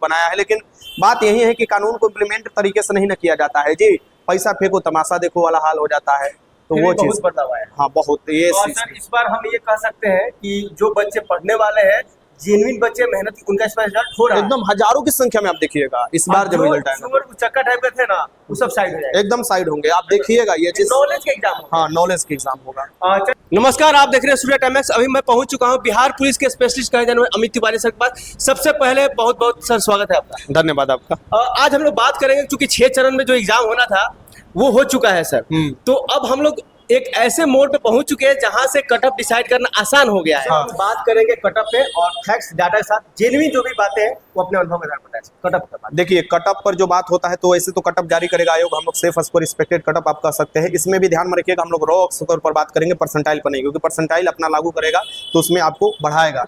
बनाया है, लेकिन बात यही है कि कानून को इम्प्लीमेंट तरीके से नहीं न किया जाता है जी। पैसा फेंको तमाशा देखो वाला हाल हो जाता है, तो वो चीज बदलाव है। हाँ बहुत ये और सर इस बार हम ये कह सकते हैं कि जो बच्चे पढ़ने वाले हैं, जेन्युइन बच्चे मेहनत, उनका इस बार रिजल्ट हो रहा है। एकदम हजारों की संख्या में आप देखिएगा इस बार जब रिजल्ट आएगा चक्का टाइप के थे ना, वो सब साइड हो जाएगा, एकदम साइड होंगे। आप देखिएगा ये चीज नॉलेज का एग्जाम। हाँ नॉलेज के एग्जाम होगा। नमस्कार, आप देख रहे हैं सूर्य टाइम्स। अभी मैं पहुंच चुका हूं बिहार पुलिस के स्पेशलिस्ट कहे जाने वाले अमित तिवारी सर के पास। सबसे पहले बहुत बहुत सर स्वागत है आपका। धन्यवाद आपका। आज हम लोग बात करेंगे, क्योंकि 6 चरण में जो एग्जाम होना था वो हो चुका है सर। तो अब हम लोग एक ऐसे मोड पे पहुंच चुके हैं जहां से कट ऑफ डिसाइड करना आसान हो गया है। हम बात करेंगे कट ऑफ पे और फैक्ट्स डाटा के साथ जेन्युइन जो भी बातें हैं वो अपने अनुभव के आधार पर बताएं। कट ऑफ पर देखिए, कट ऑफ पर जो बात होता है तो ऐसे तो कट ऑफ जारी करेगा आयोग, हम लोग safe score expected cut off आप कह सकते हैं। इसमें भी ध्यान में रखिएगा, हम लोग रॉ स्कोर पर बात करेंगे, परसेंटाइल पर नहीं, क्योंकि परसेंटाइल अपना लागू करेगा तो उसमें आपको बढ़ाएगा।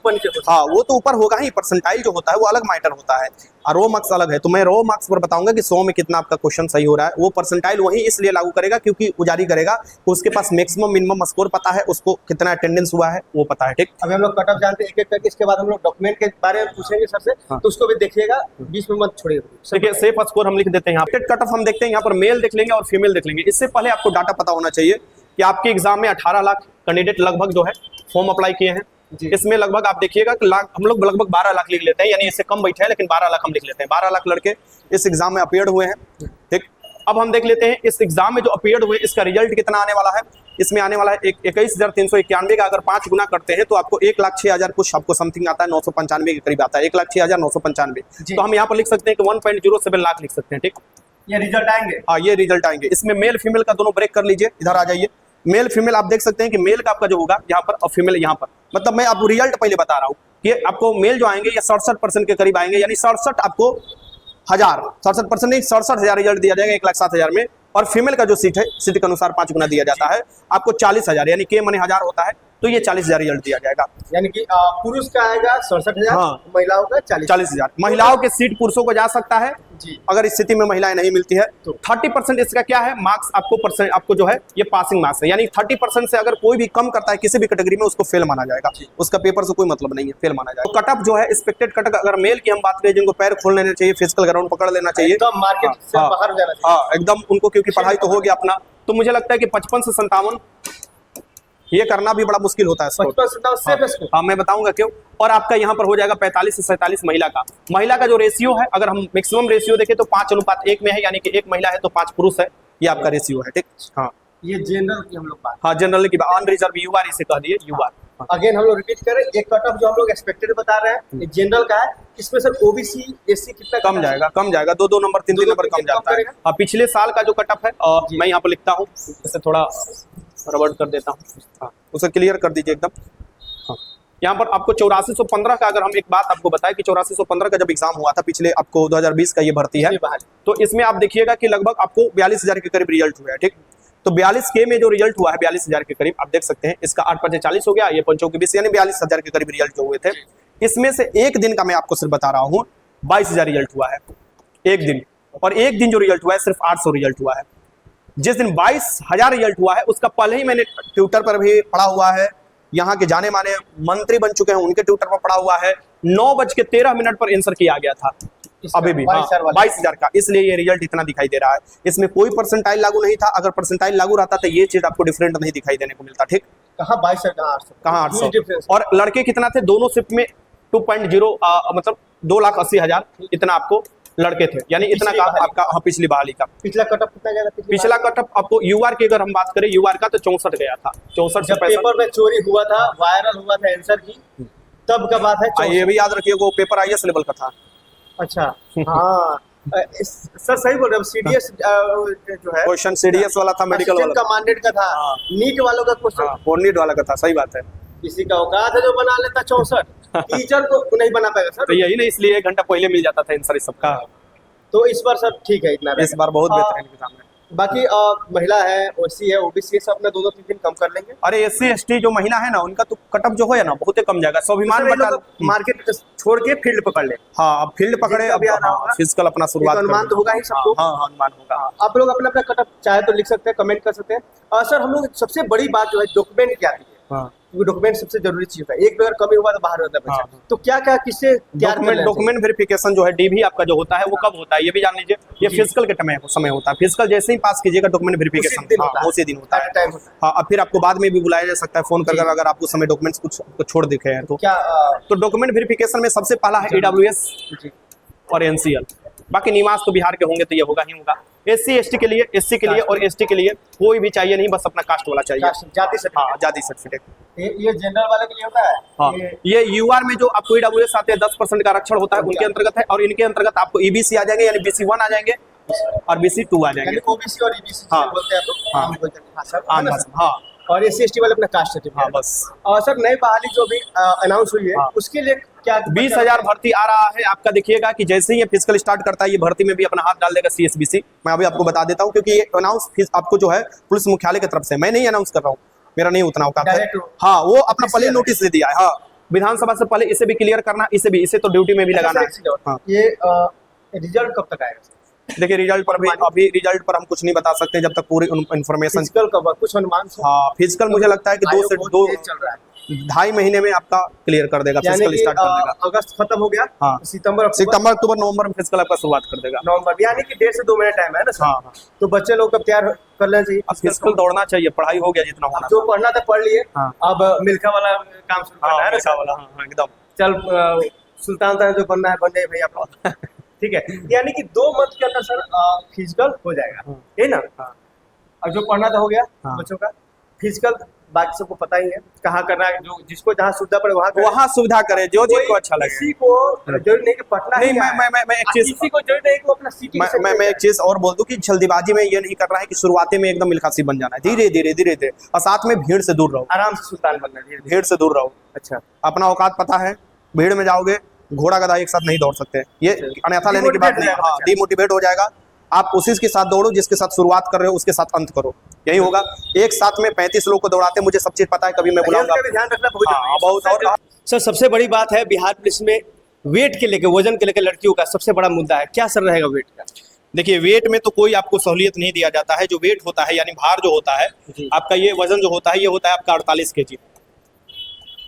हाँ वो तो ऊपर होगा ही, परसेंटाइल जो होता है वो अलग मैटर होता है और रो मार्क्स अलग है। तो मैं रो मार्क्स पर बताऊंगा कि 100 में कितना आपका क्वेश्चन सही हो रहा है। वो परसेंटाइल वही इसलिए लागू करेगा क्योंकि वो जारी करेगा, उसके पास मैक्सिमम मिनिमम स्कोर पता है, उसको कितना अटेंडेंस हुआ है वो पता है। ठीक, अभी हम लोग कट ऑफ जानते हैं एक एक करके, इसके बाद हम लोग डॉक्यूमेंट के बारे में पूछेंगे सर से। तो उसको भी देखिएगा, बीच में मत छोड़िए। देखिए सेफ स्कोर हम लिख देते हैं यहाँ। कट ऑफ हम देखते हैं यहाँ पर, मेल देख लेंगे और फीमेल देख लेंगे। इससे पहले आपको डाटा पता होना चाहिए कि आपके एग्जाम में 18 लाख कैंडिडेट लगभग जो है फॉर्म अप्लाई किए हैं। इसमें लगभग आप देखिएगा कि हम लोग लगभग 12 लाख लिख लेते हैं, यानी इससे कम बैठे हैं लेकिन 12 लाख हम लिख लेते हैं। 12 लाख लड़के इस एग्जाम में अपीयर्ड हुए हैं। ठीक, अब हम देख लेते हैं इस एग्जाम में जो अपीयर्ड हुए इसका रिजल्ट कितना आने वाला है। इसमें आने वाला है 21,391 का अगर 5 गुना करते हैं तो आपको 1,06,000 कुछ आपको समथिंग आता है, 995 के करीब आता है, 1,06,995। तो हम यहाँ पर लिख सकते हैं कि 1.07 लाख लिख सकते हैं। ठीक, ये रिजल्ट आएंगे। हाँ ये रिजल्ट आएंगे। इसमें मेल फीमेल का दोनों ब्रेक कर लीजिए, इधर आ जाइए। मेल फीमेल आप देख सकते हैं कि मेल का आपका जो होगा यहाँ पर और फीमेल यहाँ पर, मतलब मैं आपको रिजल्ट पहले बता रहा हूँ कि आपको मेल जो आएंगे ये 67% के करीब आएंगे, यानी 67 आपको 67% नहीं 67,000 रिजल्ट दिया जाएगा 1,07,000 में। और फीमेल का जो सीट है, सीट के अनुसार 5 गुना दिया जाता है आपको 40,000, यानी के मने 1000 होता है तो ये 40,000 रिजल्ट दिया जाएगा। यानी कि पुरुष का आएगा 67,000, हाँ। महिलाओं का 40,000। महिलाओं के सीट पुरुषों को जा सकता है जी। अगर इस स्थिति में महिलाएं नहीं मिलती है तो 30% इसका क्या है मार्क्स आपको जो है ये पासिंग मार्क्स है, यानी 30% से अगर कोई भी कम करता है किसी भी कैटेगरी में उसको फेल माना जाएगा, उसका पेपर से कोई मतलब नहीं है, फेल माना जाएगा। तो कट ऑफ जो है एक्सपेक्टेड कट ऑफ, अगर मेल की हम बात करें जिनको पैर खोल लेना चाहिए, फिजिकल ग्राउंड पकड़ लेना चाहिए, एकदम मार्केट से बाहर हो जाना चाहिए। हाँ एकदम उनको, क्योंकि पढ़ाई तो हो गया अपना, तो मुझे लगता है कि 55 से 57 ये करना भी बड़ा मुश्किल होता है। 55 से हाँ मैं बताऊंगा क्यों। और आपका यहाँ पर हो जाएगा 45 से 47 महिला का जो रेशियो है, अगर हम मैक्सिमम रेशियो देखें तो 5:1 में है, यानी कि 1 महिला है तो 5 पुरुष है, ये आपका रेशियो है। ठीक, हाँ ये जनरल की हम लोग बात, हाँ जनरल की बात, अनरिजर्व यूआर इसे कह दिए यूआर। अगेन हम लोग रिपीट करें, एक कट ऑफ जो हम लोग एक्सपेक्टेड बता रहे हैं जनरल का है, इसमें सर ओबीसी एससी कितना कम जाएगा, 2 नंबर 3 नंबर कम जाता है। हाँ पिछले साल का जो कट ऑफ है मैं यहाँ पर लिखता हूँ, इसे थोड़ा रबड़ कर देता हूँ, हाँ उसे क्लियर कर दीजिए एकदम। हाँ यहाँ पर आपको 8415 का, अगर हम एक बात आपको बताएं कि 8415 का जब एग्जाम हुआ था पिछले, आपको 2020 का ये भर्ती है, तो इसमें आप देखिएगा कि लगभग आपको 42,000 के करीब रिजल्ट हुआ है। ठीक, तो 42K में जो रिजल्ट हुआ है 42,000 के करीब, आप देख सकते हैं इसका 8×40 हो गया, ये 5×20 यानी 42,000 के करीब रिजल्ट जो हुए थे। इसमें से एक दिन का मैं आपको सिर्फ बता रहा हूँ 22,000 रिजल्ट हुआ है एक दिन, और एक दिन जो रिजल्ट हुआ है सिर्फ 800 रिजल्ट हुआ है। जिस दिन 22,000 रिजल्ट हुआ है उसका पहले ही मैंने ट्विटर पर भी पढ़ा हुआ है, यहाँ के जाने माने मंत्री बन चुके हैं उनके ट्विटर पर पढ़ा हुआ है, 9:13 पर आंसर किया गया था अभी भी 22,000 का, इसलिए ये रिजल्ट इतना दिखाई दे रहा है। इसमें कोई परसेंटाइल लागू नहीं था, अगर परसेंटाइल लागू रहता तो ये चीज आपको डिफरेंट नहीं दिखाई देने को मिलता। ठीक, कहाँ 22 कहाँ 800, और लड़के कितना थे दोनों शिफ्ट में 2.0 मतलब 2,80,000 इतना आपको लड़के थे, यानी इतना का आपका हाँ पिछली बहाली का। पिछला कटअप कितना गया था? पिछला कटअप आपको यूआर की अगर हम बात करें, यूआर का तो 64 गया था, 64 से पेपर में चोरी हुआ था, वायरल हुआ था आंसर की, तब का बात है। ये भी याद रखिए वो पेपर आईएएस लेवल का था। अच्छा हाँ सर सही बोल रहे हो, सीडीएस जो है क्वेश्चन सीडीएस वाला था, मेडिकल वाला कमांडेंट का था, नीट वालों का क्वेश्चन, वो नीट वाला का था, सही बात है। किसी का औकात है जो बना लेता 64, टीचर को नहीं बना पाएगा सर। तो यही नहीं, इसलिए 1 घंटा पहले मिल जाता था आंसर इस सबका। तो इस बार सर ठीक है, इतना इस बार बहुत बेहतरीन एग्जाम है। बाकी महिला है, ओसी है, ओबीसी है, सब अपने 2-3 दिन कम कर लेंगे। अरे एससी एसटी जो महिला है ना उनका तो कटअप जो है ना बहुत कम जाएगा, स्वाभिमान मार्केट छोड़ के फील्ड पकड़ ले। हाँ अब फील्ड पकड़े, अब फिजिकल अपना शुरुआत, अनुमान तो होगा ही सबको। हाँ अनुमान होगा। आप लोग अपना अपना कटअप चाहे तो लिख सकते हैं, कमेंट कर सकते हैं। और सर हम लोग सबसे बड़ी बात जो है डॉक्यूमेंट क्या थी, डॉक्यूमेंट सबसे जरूरी चीज है, एक भी अगर कमी हुआ तो बाहर होता है बच्चा। हाँ। तो क्या क्या किससे क्या डॉक्यूमेंट वेरिफिकेशन जो है डीवी आपका जो होता है वो कब होता है ये भी जान लीजिए। ये जी। फिजिकल के समय होता है। फिजिकल जैसे ही पास कीजिएगा डॉक्यूमेंट वेरिफिकेशन दिन होता है। उसी दिन होता है। टाइम होता है। हाँ, अब फिर आपको बाद में भी बुलाया जा सकता है फोन कर अगर आप उस समय डॉक्यूमेंट्स कुछ छोड़ दिखे हैं तो। क्या तो डॉक्यूमेंट वेरिफिकेशन में सबसे पहला है EWS जी और NCL। बाकी निवास तो बिहार के होंगे तो ये होगा ही होगा। SC ST के लिए, SC के लिए और ST के लिए कोई भी चाहिए नहीं, बस अपना कास्ट वाला चाहिए। जाति से हाँ, जाति सर्टिफिकेट। ये जनरल वाले के लिए होता है। हाँ, ये UR में जो आपको EWS आते हैं 10% का आरक्षण होता है उनके अंतर्गत है, और इनके अंतर्गत आपको EBC आ जाएंगे, यानी BC 1 आ जाएंगे और BC 2 आ जाएंगे। ओबीसी और ईबीसी हाँ। बोलते हैं तो हाँ। आम बोलते हैं भाषा। आम भाषा। हाँ और SC ST वाले अपना कास्ट सर्टिफिकेट। हाँ, बस। और सर नई बहाली जो भी अनाउंस हुई है हाँ। उसके लिए क्या 20,000 भर्ती आ रहा है आपका। देखिएगा कि जैसे ही ये फिजिकल स्टार्ट करता है ये भर्ती में भी अपना हाथ डाल देगा CSBC। मैं अभी आपको बता देता हूँ क्योंकि ये अनाउंस आपको जो है पुलिस मुख्यालय की तरफ से, मैं नहीं अनाउंस कर रहा हूँ, मेरा नहीं उतना औकात है। Direct। हाँ, वो अपना पहले नोटिस दे दिया है। हाँ, विधानसभा से पहले इसे भी क्लियर करना, इसे तो ड्यूटी में भी लगाना है। हाँ, ये रिजल्ट कब तक आएगा? देखिए रिजल्ट पर अभी रिजल्ट पर हम कुछ नहीं बता सकते जब तक पूरी इन्फॉर्मेशन। फिजिकल कब कुछ अनुमान से? हाँ, फिजिकल मुझे लगता है कि 2 से 2.5 महीने में आपका क्लियर कर देगा, फिजिकल स्टार्ट कर देगा। अगस्त खत्म हो गया। हाँ, सितंबर अक्टूबर नवंबर में फिजिकल आपका शुरुआत कर देगा। नवंबर, यानी कि 1.5 से 2 महीने टाइम है ना सर? हाँ। तो बच्चे लोग कब तैयार कर लेना चाहिए? फिजिकल दौड़ना चाहिए, पढ़ाई हो गया जितना होना। जो पढ़ना था पढ़ लिए। हाँ। अब मिल्खा वाला काम शुरू करना है ना सर? वाला। हाँ, एकदम। चल सुल्तान था जो बनना है बन जाए भाई आप लोग। ठीक है, यानी कि 2 मंथ के अंदर सर फिजिकल हो जाएगा, है ना? और जो पढ़ना था हो गया बच्चों का। फिजिकल बाकी सबको पता ही है कहाँ करना है, जो जिसको जहाँ सुविधा पड़े वहाँ सुविधा करे, जो जिनको अच्छा लगे। किसी को जरूरी नहीं कि पटना नहीं, मैं एक चीज, किसी को जरूरी नहीं कि वो अपना सिटी मैं एक चीज और बोल दूं कि जल्दीबाजी में ये नहीं कर रहा है कि शुरुआती में एकदम मिल्खासी बन जाना है। धीरे धीरे और साथ में भीड़ से दूर रहो, आराम से सुल्तान बनना है। भीड़ से दूर रहो। अच्छा, अपना औकात पता है, भीड़ में जाओगे घोड़ा गधा एक साथ नहीं दौड़ सकते, ये अन्यथा लेने की बात नहीं। हाँ, डिमोटिवेट हो जाएगा। आप उसी के साथ दौड़ो जिसके साथ शुरुआत कर रहे हो, उसके साथ अंत करो, यही होगा। एक साथ में 35 लोग को दौड़ाते, मुझे सब चीज पता है, कभी मैं बुलाऊंगा। ध्यान रखना बहुत। और सर सबसे बड़ी बात है बिहार पुलिस में वेट के लेकर, वजन के लेकर लड़कियों का सबसे बड़ा मुद्दा है। क्या सर रहेगा वेट का? देखिए, वेट में तो कोई आपको सहूलियत नहीं दिया जाता है। जो वेट होता है यानी भार जो होता है आपका, ये वजन जो होता है ये होता है आपका 48 kg।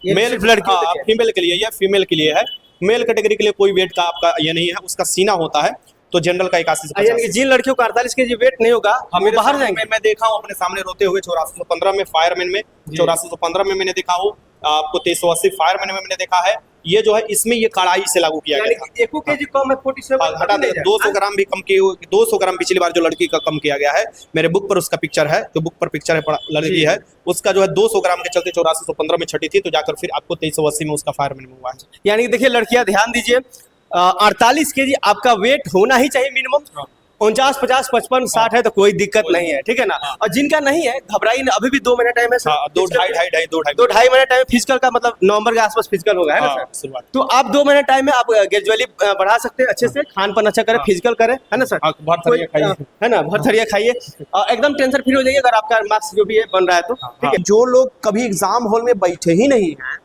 मेल लड़की, फीमेल के लिए, यह फीमेल के लिए है। मेल कैटेगरी के लिए कोई वेट का आपका ये नहीं है। उसका सीना होता है तो जनरल का 81 से 50। जिन लड़कियों का 48 kg वेट नहीं होगा हम बाहर जाएंगे। मैं देखा हूँ अपने सामने रोते हुए 8415 में, फायरमैन में 8415 में मैंने देखा हूँ, आपको 2380 फायरमैन में मैंने देखा है। ये जो है इसमें ये कड़ाई से लागू किया गया था। 1 kg कम है, 47 हटा दे, 200 ग्राम भी कम किए, 200 ग्राम पिछली बार जो लड़की का कम किया गया है, मेरे बुक पर उसका पिक्चर है, जो बुक पर पिक्चर है लड़की है, उसका जो है 200 ग्राम के चलते 8415 में छठी थी, तो जाकर फिर आपको 2380 में उसका फायरमैन में हुआ है। यानी देखिए लड़कियां ध्यान दीजिए, 48 kg आपका वेट होना ही चाहिए मिनिमम। 49, 50, 55, 60 है तो कोई दिक्कत नहीं है, ठीक है ना? और जिनका नहीं है घबराइए, अभी भी 2 महीने टाइम है सर। 2-2.5 महीने टाइम फिजिकल का, मतलब नवंबर के आसपास फिजिकल होगा, है ना सर? तो आप 2 महीने टाइम में आप ग्रेजुअली बढ़ा सकते हैं अच्छे से, खान पान अच्छा करें, फिजिकल करें, है ना सर? है ना, भरथरिया खाइए, एकदम टेंशन फ्री हो जाइए अगर आपका मार्क्स जो भी है बन रहा है तो, ठीक है। जो लोग कभी एग्जाम हॉल में बैठे ही नहीं हैं,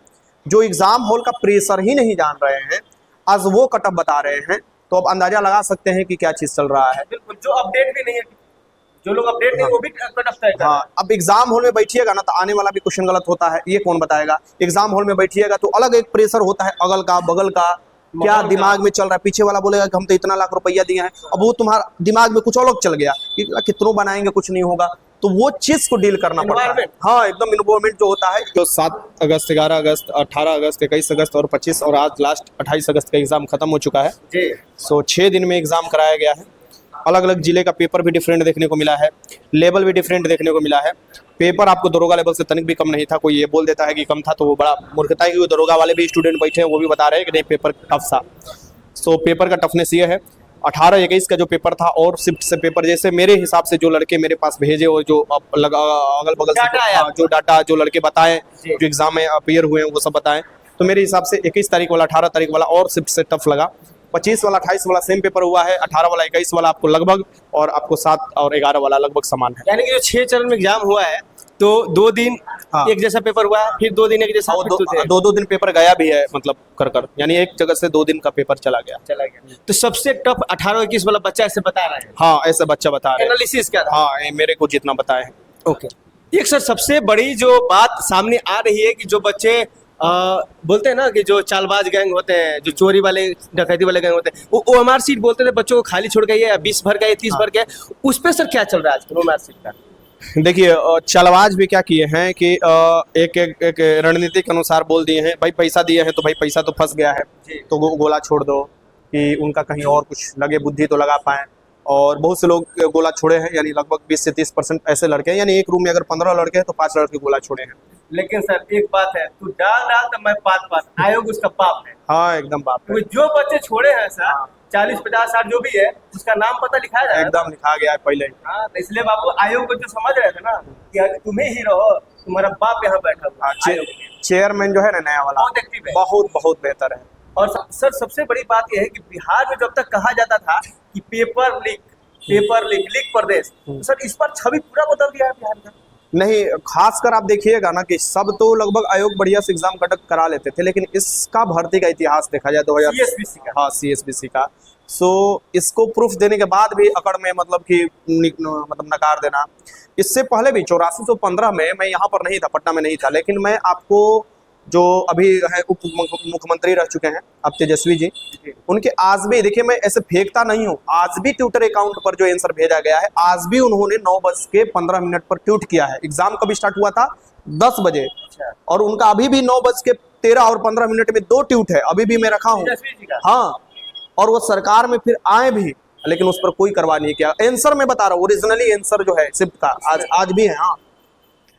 जो एग्जाम हॉल का प्रेशर ही नहीं जान रहे हैं, आज वो कटअप बता रहे हैं, तो अब अंदाजा लगा सकते हैं कि क्या चीज चल रहा है। बिल्कुल, जो अपडेट भी नहीं है, जो लोग अपडेट नहीं वो भी कटअप तय कर रहे हैं। हाँ, अब एग्जाम हॉल में बैठिएगा ना तो आने वाला भी क्वेश्चन गलत होता है, ये कौन बताएगा? एग्जाम हॉल में बैठिएगा तो अलग एक प्रेशर होता है, अगल का बगल का, क्या दिमाग में चल रहा है। पीछे वाला बोलेगा कि हम तो इतना लाख रुपया दिए हैं, अब वो तुम्हारा दिमाग में कुछ अलग चल गया कि कितनों बनाएंगे, कुछ नहीं होगा, तो वो चीज को डील करना पड़ता है। हाँ, एकदम इन्वॉल्वमेंट जो होता है। तो 7 अगस्त, 11 अगस्त, 18 अगस्त, 21 अगस्त और 25 और आज लास्ट 28 अगस्त का एग्जाम खत्म हो चुका है। सो 6 दिन में एग्जाम कराया गया है। अलग अलग जिले का पेपर भी डिफरेंट देखने को मिला है, लेवल भी डिफरेंट देखने को मिला है। पेपर आपको दरोगा लेवल से तनिक भी कम नहीं था। कोई ये बोल देता है कि कम था तो वो बड़ा मूर्खता है, कि दरोगा वाले भी स्टूडेंट बैठे हैं वो भी बता रहे हैं कि नहीं पेपर टफ था। सो पेपर का टफनेस ये है, 18-21 का जो पेपर था और शिफ्ट से पेपर, जैसे मेरे हिसाब से जो लड़के मेरे पास भेजे और जो अगल बगल से जो डाटा जो लड़के बताए, जो एग्जाम में अपियर हुए हैं वो सब बताएं, तो मेरे हिसाब से 21 तारीख वाला, 18 तारीख वाला और शिफ्ट से टफ लगा। 25 वाला 28 वाला सेम पेपर हुआ है, 18 वाला 21 वाला आपको लगभग, और आपको 7 और 11 वाला लगभग समान है। यानी कि जो 6 चरण में एग्जाम हुआ है तो 2 दिन एक जैसा पेपर हुआ है, फिर 2 दिन एक जैसा, 2 दिन पेपर गया भी है, मतलब कर यानी एक जगह से 2 दिन का पेपर चला गया। तो सबसे टफ 18-21 वाला बच्चा ऐसे बता रहा है। हाँ, ऐसा बच्चा बता रहे हैं। एनालिसिस क्या था? हाँ, मेरे को जितना बताए हैं। ओके, एक सर सबसे बड़ी जो बात सामने आ रही है कि जो बच्चे बोलते हैं ना कि जो चालबाज गैंग होते हैं, जो चोरी वाले डकैती वाले गैंग होते हैं, वो OMR सीट बोलते थे बच्चों को खाली छोड़ गई है, 20 भर गए 30 भर गए, उस पे सर क्या चल रहा है आजकल OMR सीट का? देखिए चालबाज भी क्या किए हैं कि एक रणनीति के अनुसार बोल दिए हैं भाई पैसा दिए हैं तो भाई पैसा तो फंस गया है तो गोला छोड़ दो, कि उनका कहीं और कुछ लगे, बुद्धि तो लगा पाए। और बहुत से लोग गोला छोड़े हैं, यानी लगभग 20 से 30% ऐसे लड़के हैं, यानी एक रूम में अगर 15 लड़के हैं तो 5 लड़के गोला छोड़े हैं। लेकिन सर एक बात है, तू डाल तो मैं पात आयोग उसका बाप है। हाँ एकदम बाप है। वो जो बच्चे छोड़े हैं सर 40 50 60 जो भी है उसका नाम पता लिखा है एकदम लिखा गया है पहले ही। हाँ, तो इसलिए बाबू आयोग को जो समझ रहे थे ना कि आज तुम ही हीरो हो, तुम्हारा बाप यहाँ बैठा हुआ है। आयोग में। चेयरमैन जो है ना नया वाला बहुत एक्टिव है, बहुत बेहतर है। और सर सबसे बड़ी बात यह है कि बिहार में जब तक कहा जाता था कि पेपर लीक प्रदेश, तो सर इस बार छवि पूरा बदल दिया है बिहार का। नहीं, खासकर आप देखिएगा ना कि सब तो लगभग आयोग बढ़िया से एग्जाम कंडक्ट करा लेते थे, लेकिन इसका भर्ती का इतिहास देखा जाए 2000 CSBC का। हाँ CSBC का। सो इसको प्रूफ देने के बाद भी अकड़ में मतलब कि मतलब नकार देना। इससे पहले भी 8415 में मैं यहाँ पर नहीं था, पटना में नहीं था, लेकिन मैं आपको जो अभी है उप मुख्यमंत्री रह चुके हैं अब तेजस्वी जी, उनके आज भी देखिए, मैं ऐसे फेंकता नहीं हूँ, आज भी ट्विटर अकाउंट पर जो आंसर भेजा गया है आज भी उन्होंने 9:15 पर ट्वीट किया है। एग्जाम कब स्टार्ट हुआ था? 10 बजे, और उनका अभी भी 9:13 और 15 में 2 ट्वीट है, अभी भी मैं रखा हूँ। हाँ, और वो सरकार में फिर आए भी, लेकिन उस पर कोई कार्रवाई नहीं किया। आंसर मैं बता रहा हूँ, ओरिजिनली आंसर जो है सिर्फ का आज भी है। हाँ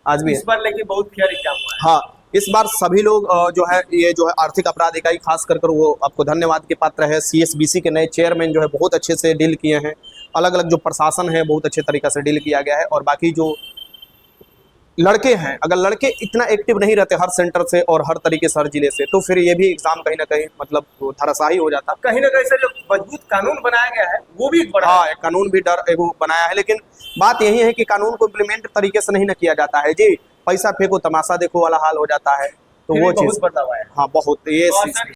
आज भी इस बार लेकिन बहुत फेयर एग्जाम हुआ है। हाँ, इस बार सभी लोग जो है ये जो है आर्थिक अपराध इकाई खास कर वो आपको धन्यवाद के पात्र है। CSBC के नए चेयरमैन जो है बहुत अच्छे से डील किए हैं, अलग अलग जो प्रशासन है बहुत अच्छे तरीके से डील किया गया है। और बाकी जो लड़के हैं, अगर लड़के इतना एक्टिव नहीं रहते हर सेंटर से और हर तरीके से हर जिले से, तो फिर ये भी एग्जाम कहीं ना कहीं मतलब धराशायी हो जाता। कहीं ना कहीं से जो मजबूत कानून बनाया गया है वो भी एक बड़ा हाँ, एक कानून भी एगो बनाया है, लेकिन बात यही है कि कानून को इम्प्लीमेंट तरीके से नहीं न किया जाता है जी। पैसा फेंको तमाशा देखो वाला हाल हो जाता है, तो वो चीज बदलाव है। हाँ बहुत ये